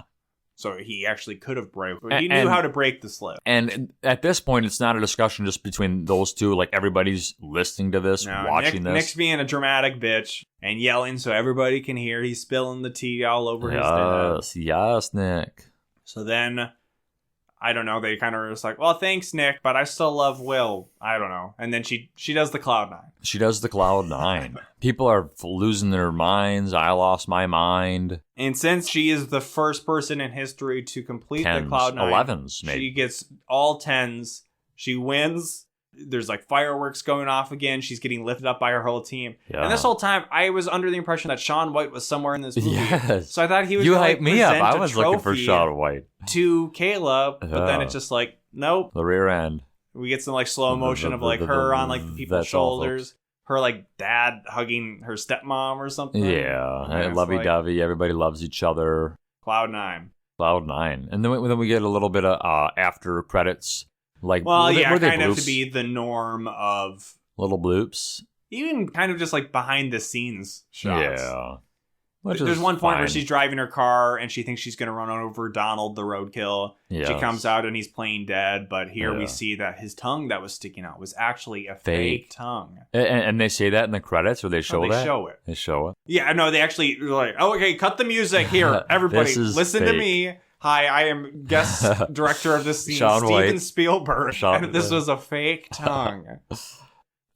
So he actually could have broke. He knew how to break the slip. And at this point, it's not a discussion just between those two. Like, everybody's listening to this, watching this. Nick's being a dramatic bitch and yelling so everybody can hear. He's spilling the tea all over his dad. Yes, Nick. So then, I don't know, they kind of were just like, well, thanks, Nick, but I still love Will. I don't know. And then she does the Cloud 9. She does the Cloud 9. People are losing their minds. I lost my mind. And since she is the first person in history to complete the Cloud 9, 11s, maybe. She gets all 10s. She wins. There's like fireworks going off again. She's getting lifted up by her whole team. Yeah. And this whole time, I was under the impression that Shaun White was somewhere in this movie. Yes. So I thought he was going to hyped me up. I was looking for trophy Shaun White. to Kayla, but then it's just like, nope. The rear end. We get some like slow motion of like her on like the people's shoulders. Her like dad hugging her stepmom or something. Yeah, lovey-dovey. Everybody loves each other. Cloud 9. And then we get a little bit of after credits. Like, well, yeah, kind of to be the norm of little bloops. Even kind of just like behind the scenes shots. Yeah. There's one point where she's driving her car and she thinks she's going to run over Donald the roadkill. Yes. She comes out and he's playing dead, but here we see that his tongue that was sticking out was actually a fake tongue. And they say that in the credits, or they show that? They show it. They show it. Yeah, no, they actually were like, oh, okay, cut the music here. Everybody, listen to me. Hi, I am guest director of this scene, Shaun Steven White. Spielberg. And this was a fake tongue.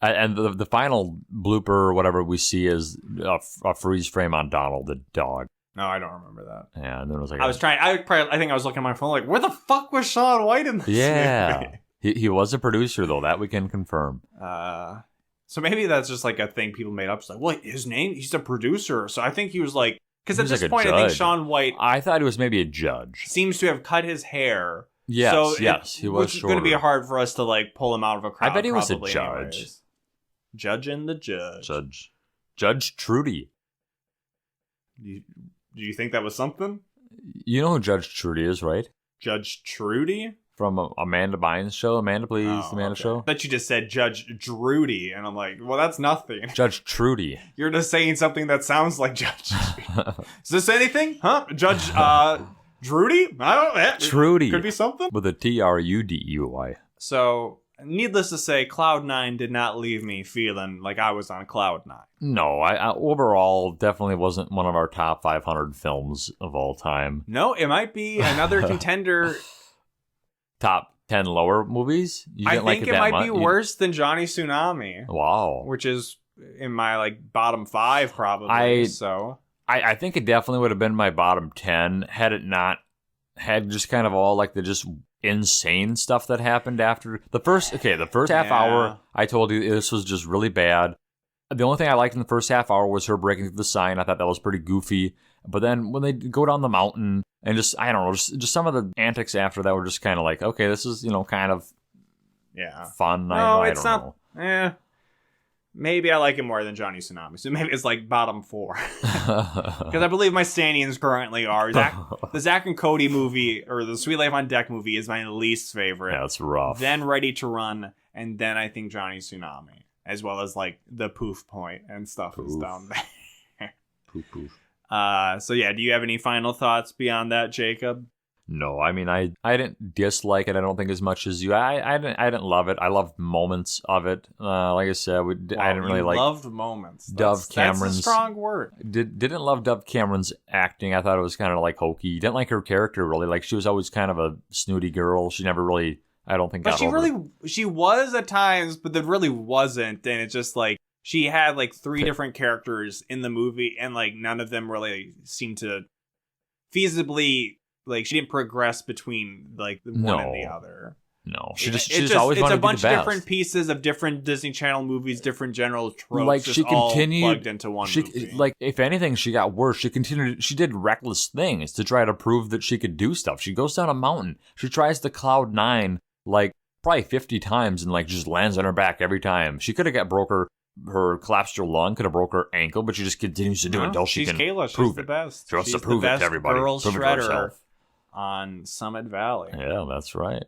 And the final blooper or whatever we see is a freeze frame on Donald the dog. No, I don't remember that. Yeah, and then it was like I think I was looking at my phone like, where the fuck was Shaun White in this movie? He was a producer though, that we can confirm. So maybe that's just like a thing people made up. It's like, what, his name? He's a producer. So I think he was like, because at this point, I think Shaun White. I thought he was maybe a judge. Seems to have cut his hair. Yes, so he was shorter. It's going to be hard for us to like pull him out of a crowd. I bet he was a judge. Anyways. Judging the judge. Judge Trudy. Do you think that was something? You know who Judge Trudy is, right? Judge Trudy? From Amanda Bynes' show, Amanda Please, Amanda Show. I bet you just said Judge Drudy, and I'm like, well, that's nothing. Judge Trudy. You're just saying something that sounds like Judge Trudy. Is this anything? Huh? Judge Drudy? I don't know. Trudy. Could be something. With a Trudey. So, needless to say, Cloud 9 did not leave me feeling like I was on Cloud 9. No, I overall definitely wasn't one of our top 500 films of all time. No, it might be another contender. Top 10 lower movies? I think it might be worse than Johnny Tsunami. Wow. Which is in my like bottom 5 probably. I think it definitely would have been my bottom 10 had it not had just kind of all like the just insane stuff that happened after the first half hour. I told you this was just really bad. The only thing I liked in the first half hour was her breaking through the sign. I thought that was pretty goofy. But then when they go down the mountain and just, I don't know, just some of the antics after that were just kind of like, okay, this is, kind of fun. No, I don't know. Maybe I like it more than Johnny Tsunami. So maybe it's like bottom 4. Because I believe my standings currently are the Zack and Cody movie, or the Sweet Life on Deck movie is my least favorite. Yeah, it's rough. Then Ready to Run, and then I think Johnny Tsunami, as well as like the Poof Point and stuff is down there. Poof. So yeah, do you have any final thoughts beyond that, Jacob? No, I mean, I didn't dislike it. I don't think as much as you. I didn't love it. I loved moments of it. Like I said, I didn't really like. Loved moments. Dove Cameron's. That's a strong word. Didn't love Dove Cameron's acting. I thought it was kind of like hokey. Didn't like her character really. Like she was always kind of a snooty girl. She never really. I don't think. But she was at times, but that really wasn't. And it's just like she had like 3 different characters in the movie, and like none of them really seemed to feasibly. Like, she didn't progress between, like, one and the other. No. She just always wanted to be the best. It's a bunch of different pieces of different Disney Channel movies, different general tropes, like, just all plugged into one movie. Like, if anything, she got worse. She did reckless things to try to prove that she could do stuff. She goes down a mountain. She tries the Cloud 9, like, probably 50 times and, like, just lands on her back every time. She could have collapsed her lung, could have broke her ankle, but she just continues to do it until she can Kayla. prove she's it. The best. She wants to prove it to everybody. Girl prove shredder. It to herself. On Summit Valley. Yeah, that's right.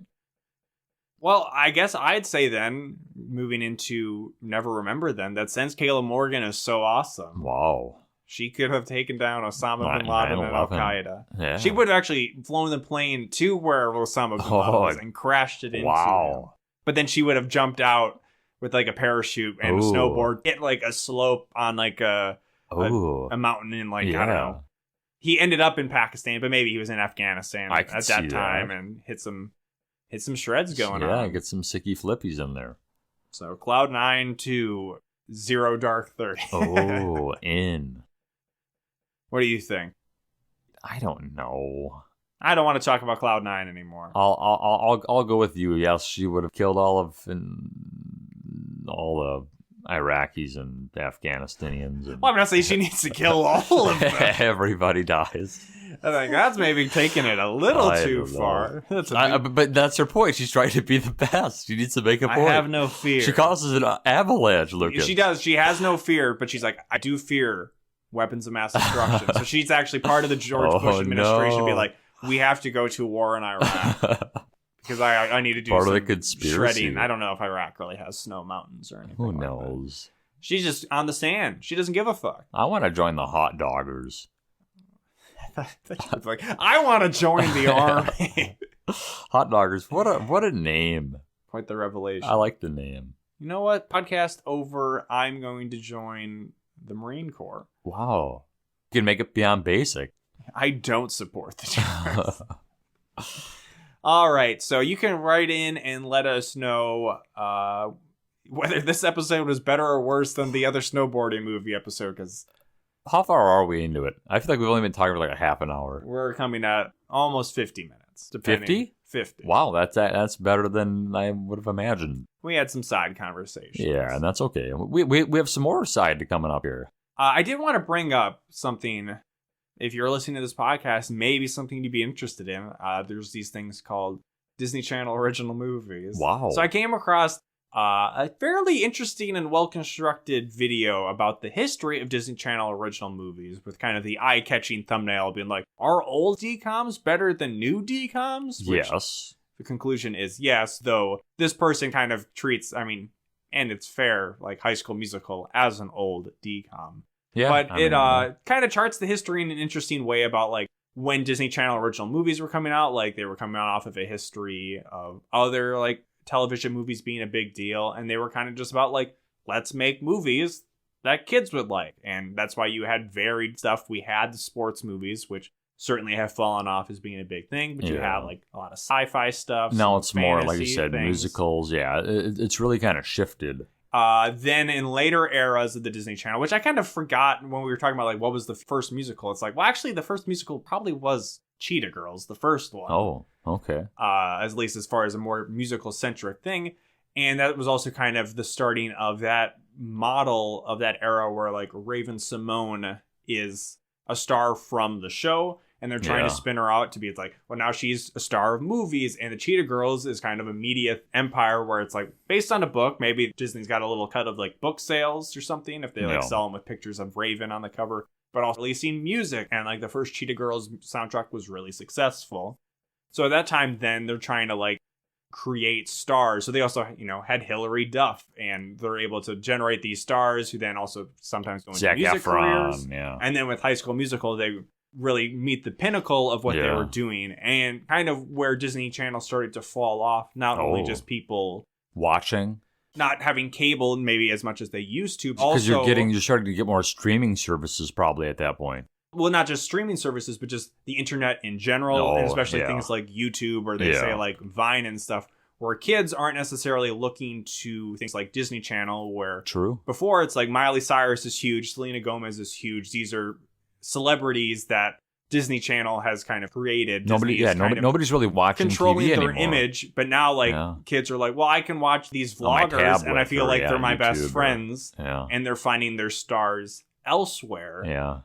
Well, I guess I'd say then, moving into Never Remember Then, that since Kayla Morgan is so awesome. Wow. She could have taken down Osama bin Laden and Al-Qaeda. Yeah. She would have actually flown the plane to where Osama bin Laden was and crashed it into him. But then she would have jumped out with like a parachute and a snowboard, hit like a slope on like a mountain in like, I don't know. He ended up in Pakistan, but maybe he was in Afghanistan at that time and hit some shreds going on. Yeah, get some sicky flippies in there. So Cloud 9 to Zero Dark 30. In. What do you think? I don't know. I don't want to talk about Cloud 9 anymore. I'll go with you. Yes, she would have killed all the Iraqis and Afghanistanians. Well, I'm not saying she needs to kill all of them. Everybody dies. I think that's maybe taking it a little too far. But that's her point. She's trying to be the best. She needs to make a point. I have no fear. She causes an avalanche, Lucas. She does. She has no fear, but she's like, I do fear weapons of mass destruction. So she's actually part of the George Bush administration. Be like, we have to go to war in Iraq. Because I need to do part of the conspiracy. Shredding. I don't know if Iraq really has snow mountains or anything. Who knows? She's just on the sand. She doesn't give a fuck. I want to join the hot doggers. Like, I want to join the army. Hot doggers. What a name. Quite the revelation. I like the name. You know what? Podcast over. I'm going to join the Marine Corps. Wow. You can make it beyond basic. I don't support the terrorists. All right, so you can write in and let us know whether this episode was better or worse than the other snowboarding movie episode. Because how far are we into it? I feel like we've only been talking for like a half an hour. We're coming at almost 50 minutes. 50? 50. Wow, that's better than I would have imagined. We had some side conversations. Yeah, and that's okay. We have some more side coming up here. I did want to bring up something. If you're listening to this podcast, maybe something to be interested in. There's these things called Disney Channel original movies. Wow. So I came across a fairly interesting and well-constructed video about the history of Disney Channel original movies with kind of the eye-catching thumbnail being like, are old DCOMs better than new DCOMs? Which yes. The conclusion is yes, though this person kind of treats, and it's fair, like High School Musical as an old DCOM. Yeah, but it kind of charts the history in an interesting way about like when Disney Channel original movies were coming out. Like they were coming out off of a history of other like television movies being a big deal. And they were kind of just about like, let's make movies that kids would like. And that's why you had varied stuff. We had the sports movies, which certainly have fallen off as being a big thing. But you have like a lot of sci-fi stuff. Now it's more, like you said, musicals. Yeah, it's really kind of shifted. Then in later eras of the Disney Channel, which I kind of forgot when we were talking about like what was the first musical. It's like, well, actually the first musical probably was Cheetah Girls, the first one. Oh, okay. At least as far as a more musical centric thing. And that was also kind of the starting of that model of that era where like Raven-Symoné is a star from the show. And they're trying to spin her out to be, it's like, well, now she's a star of movies. And the Cheetah Girls is kind of a media empire where it's like based on a book. Maybe Disney's got a little cut of like book sales or something if they like sell them with pictures of Raven on the cover. But also releasing music. And like the first Cheetah Girls soundtrack was really successful. So at that time, then they're trying to like create stars. So they also, had Hilary Duff. And they're able to generate these stars who then also sometimes go into music careers. Yeah. And then with High School Musical, they really meet the pinnacle of what they were doing and kind of where Disney Channel started to fall off. Not only just people watching, not having cable maybe as much as they used to. Because you're starting to get more streaming services probably at that point. Well, not just streaming services, but just the internet in general, and especially things like YouTube or they say like Vine and stuff, where kids aren't necessarily looking to things like Disney Channel where before it's like Miley Cyrus is huge, Selena Gomez is huge. These are celebrities that Disney Channel has kind of created. Nobody's really watching controlling TV their anymore. Image, but now like kids are like, well, I can watch these vloggers and I feel like they're my best friends, and they're finding their stars elsewhere. Yeah.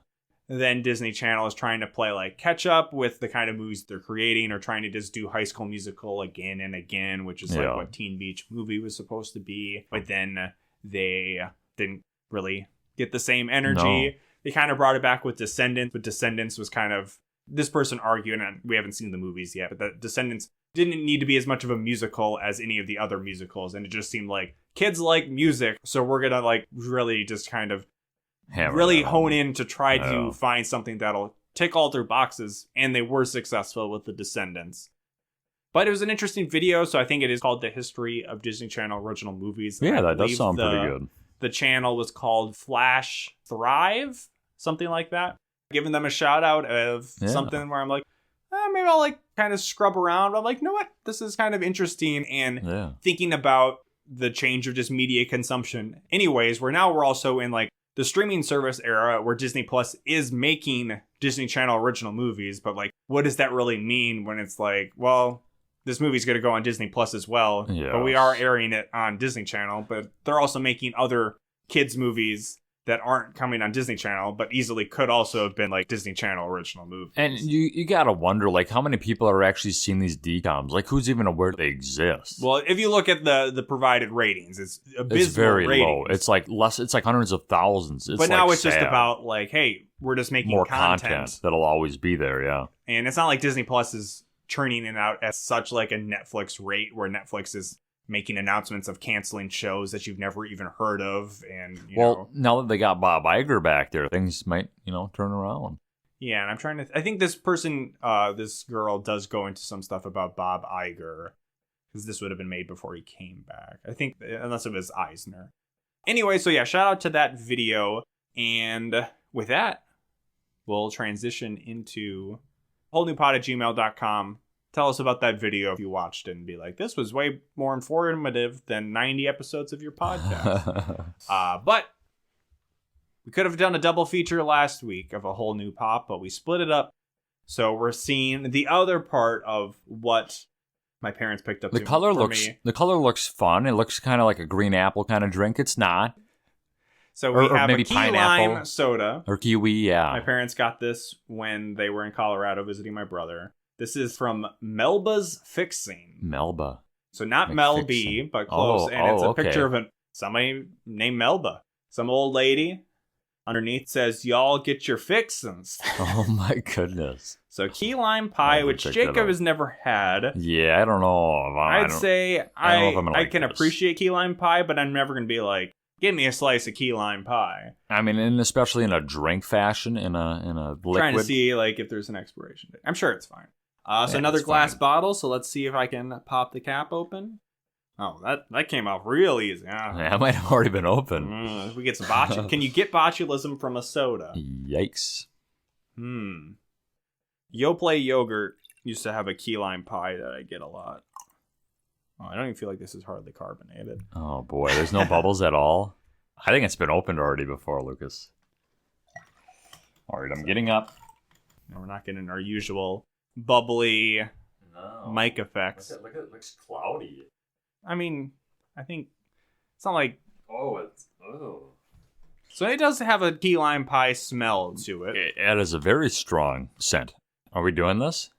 Then Disney Channel is trying to play like catch up with the kind of movies they're creating, or trying to just do High School Musical again and again, which is like what Teen Beach Movie was supposed to be. But then they didn't really get the same energy. No. They kind of brought it back with Descendants, but Descendants was kind of, this person arguing, and we haven't seen the movies yet, but that Descendants didn't need to be as much of a musical as any of the other musicals. And it just seemed like kids like music, so we're going to like really just kind of hone in to try to find something that'll tick all their boxes. And they were successful with the Descendants. But it was an interesting video, so I think it is called The History of Disney Channel Original Movies. Yeah, that does sound pretty good. The channel was called Flash Thrive, something like that. Giving them a shout out of something where I'm like, maybe I'll like kind of scrub around. But I'm like, you know what? This is kind of interesting. And thinking about the change of just media consumption. Anyways, where now we're also in like the streaming service era where Disney Plus is making Disney Channel original movies. But like, what does that really mean when it's like, well, this movie's going to go on Disney Plus as well, but we are airing it on Disney Channel, but they're also making other kids' movies that aren't coming on Disney Channel, but easily could also have been like Disney Channel original movies. And you gotta wonder, like, how many people are actually seeing these DCOMs? Like, who's even aware they exist? Well, if you look at the provided ratings, it's abysmal. It's very ratings. low. It's like less. It's like hundreds of thousands. It's but now like it's just sad. about like, hey, we're just making more content that'll always be there. Yeah, and it's not like Disney Plus is churning it out at such like a Netflix rate, where Netflix is making announcements of canceling shows that you've never even heard of. And you know, now that they got Bob Iger back there, things might turn around. Yeah, and I'm trying to I think this person, this girl does go into some stuff about Bob Iger, because this would have been made before he came back, I think, unless it was Eisner. Anyway, so yeah, shout out to that video. And with that, we'll transition into wholenewpod@gmail.com. Tell us about that video if you watched it and be like, this was way more informative than 90 episodes of your podcast. But we could have done a double feature last week of A Whole New Pop, but we split it up. So we're seeing the other part of what my parents picked up. The color looks fun. It looks kind of like a green apple kind of drink. It's not. So we have maybe a key pineapple lime soda. Or kiwi, yeah. My parents got this when they were in Colorado visiting my brother. This is from Melba's Fixing. Melba. So not Mel B, but close. And it's a picture of somebody named Melba. Some old lady. Underneath says, y'all get your fixins. Oh my goodness. So key lime pie, which Jacob has never had. Yeah, I don't know. I can appreciate key lime pie, but I'm never going to be like, give me a slice of key lime pie. I mean, and especially in a drink fashion, in a liquid. Trying to see like if there's an expiration date. I'm sure it's fine. So another glass bottle. So let's see if I can pop the cap open. Oh, that came out real easy. Yeah, it might have already been open. If we get some botulism. Can you get botulism from a soda? Yikes. Yoplait yogurt used to have a key lime pie that I get a lot. Oh, I don't even feel like this is hardly carbonated. Oh boy, there's no bubbles at all. I think it's been opened already before, Lucas. All right, I'm getting up. No, we're not getting our usual bubbly mic effects. Look at it looks cloudy. I mean, I think it's not like... Oh. So it does have a key lime pie smell to it. It is a very strong scent. Are we doing this?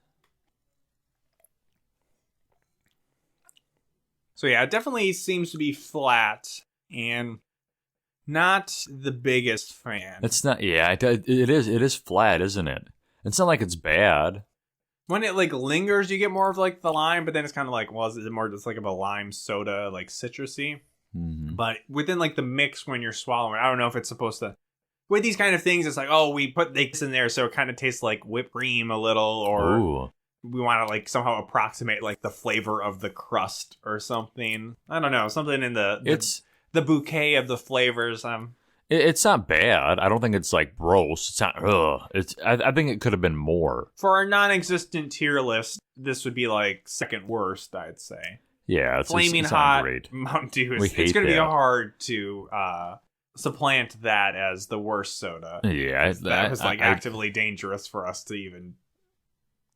So yeah, it definitely seems to be flat and not the biggest fan. It's not, yeah, it is flat, isn't it? It's not like it's bad. When it like lingers, you get more of like the lime, but then it's kind of like, well, is it more just like of a lime soda, like citrusy? Mm-hmm. But within like the mix when you're swallowing, I don't know if it's supposed to. With these kind of things, it's like, oh, we put this in there, so it kind of tastes like whipped cream a little, or Ooh. We want to like somehow approximate like the flavor of the crust or something. I don't know, something in the bouquet of the flavors. It's not bad. I don't think it's like gross. It's not. I think it could have been more. For our non-existent tier list, this would be like second worst, I'd say. Yeah, it's flaming it's hot great. Mountain Dew. It's going to be hard to supplant that as the worst soda. Yeah, that was like actively dangerous for us to even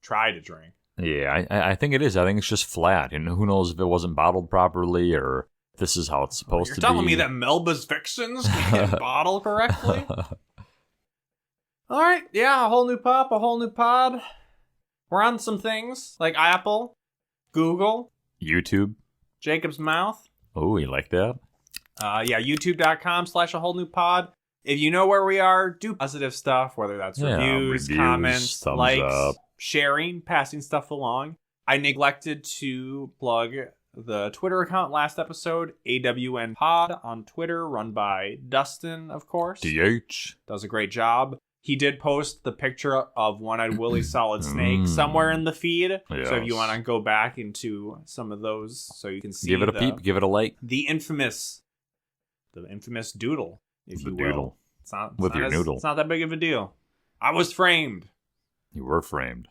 try to drink. Yeah, I think it is. I think it's just flat, and who knows if it wasn't bottled properly or. This is how it's supposed to be. You're telling me that Melba's Fixins can get bottled correctly? All right, yeah, a whole new pop, a whole new pod. We're on some things like Apple, Google, YouTube, Jacob's Mouth. Oh, you like that? Yeah, youtube.com/a whole new pod. If you know where we are, do positive stuff, whether that's reviews, comments, likes, up. Sharing, passing stuff along. I neglected to plug the Twitter account last episode, AWN Pod on Twitter, run by Dustin, of course. DH. Does a great job. He did post the picture of One-Eyed Willie Solid Snake somewhere in the feed. Yes. So if you want to go back into some of those so you can see. Give it a peep, give it a like. The infamous doodle, if you will. Doodle. It's not noodle. It's not that big of a deal. I was framed. You were framed.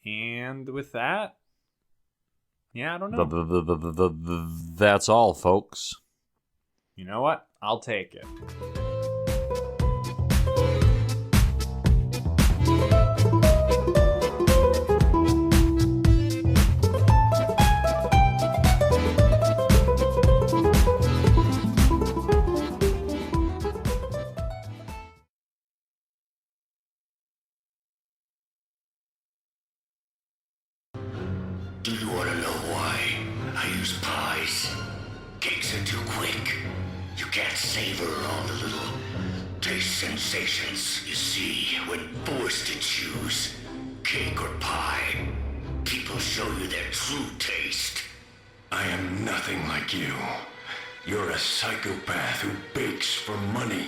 And with that, yeah, I don't know. That's all, folks. You know what? I'll take it. Do you want to know why I use pies? Cakes are too quick. You can't savor all the little taste sensations. You see, when forced to choose cake or pie, people show you their true taste. I am nothing like you. You're a psychopath who bakes for money.